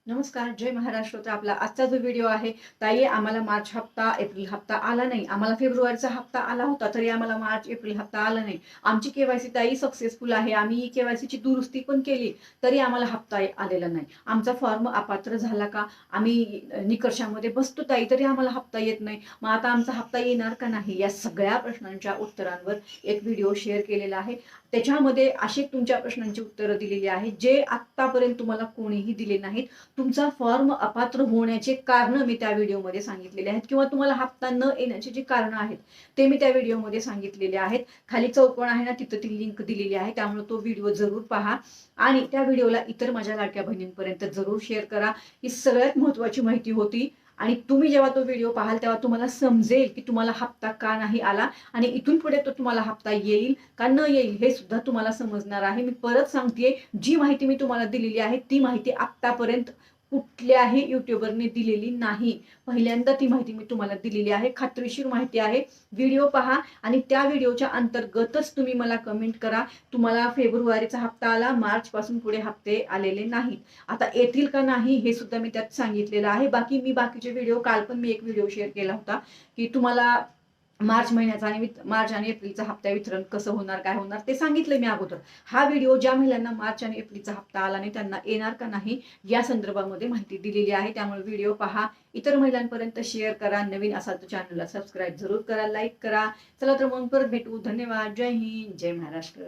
नमस्कार, जय महाराष्ट्र. तर आपला आजचा जो व्हिडिओ आहे, ताई आम्हाला मार्च हप्ता, एप्रिल हप्ता आला नाही. आम्हाला फेब्रुवारीचा हप्ता आला होता, तरी आम्हाला मार्च, एप्रिल हप्ता आला नाही. आमची के-वाय-सी ताई सक्सेसफुल आहे. आम्ही के-वाय-सीची दुरुस्ती पण केली, तरी आम्हाला हप्ता आलेला नाही. आमचा फॉर्म अपात्र झाला का? आम्ही निकषामध्ये बसतो ताई, तरी आम्हाला हप्ता येत नाही. मग आता आमचा हप्ता येणार का नाही? या सगळ्या प्रश्नांच्या उत्तरांवर एक व्हिडिओ शेअर केलेला आहे. त्याच्यामध्ये अशी तुमच्या प्रश्नांची उत्तरं दिलेली आहेत, जे आत्तापर्यंत तुम्हाला कोणीही दिले नाहीत. तुमचा फॉर्म अपात्र होण्याचे कारण मी त्या व्हिडिओमध्ये सांगितलेले आहेत किंवा तुम्हाला हप्ता न येण्याची जी कारण आहेत ते मी त्या व्हिडिओमध्ये सांगितलेले आहेत. खाली चौकोन आहे ना, तिथं ती लिंक दिलेली आहे, त्यामुळे तो व्हिडिओ जरूर पहा आणि त्या व्हिडिओला इतर माझ्या लाडक्या बहिणींपर्यंत जरूर शेअर करा. ही सगळ्यात महत्वाची माहिती होती आणि तुम्ही जेव्हा तो व्हिडिओ पाहाल तेव्हा तुम्हाला समजेल की तुम्हाला हप्ता का नाही आला आणि इथून पुढे तो तुम्हाला हप्ता येईल का न येईल हे सुद्धा तुम्हाला समजणार आहे. मी परत सांगतेय, जी माहिती मी तुम्हाला दिलेली आहे ती माहिती आतापर्यंत कुठल्याही युट्यूबरने दिलेली नाही. पहिल्यांदा ती माहिती मी तुम्हाला दिलेली आहे. खात्रीशीर माहिती आहे. व्हिडिओ पहा आणि त्या व्हिडिओच्या अंतर्गतच तुम्ही मला कमेंट करा. तुम्हाला फेब्रुवारीचा हप्ता आला, मार्च पासून पुढे हप्ते आलेले नाहीत. आता येतील का नाही हे सुद्धा मी त्यात सांगितलेलं आहे. बाकीचे व्हिडिओ, काल पण मी एक व्हिडिओ शेअर केला होता की तुम्हाला मार्च महिन्याचा आणि मार्च आणि एप्रिलचा हप्ता वितरण कसं होणार, काय होणार ते सांगितलं मी अगोदर. हा व्हिडिओ ज्या महिलांना मार्च आणि एप्रिलचा हप्ता आला नाही त्यांना येणार का नाही या संदर्भामध्ये माहिती दिलेली आहे. त्यामुळे व्हिडिओ पहा, इतर महिलांपर्यंत शेअर करा. नवीन असाल तर चॅनलला सबस्क्राईब जरूर करा, लाईक करा. चला तर मग परत भेटू. धन्यवाद. जय हिंद, जय महाराष्ट्र.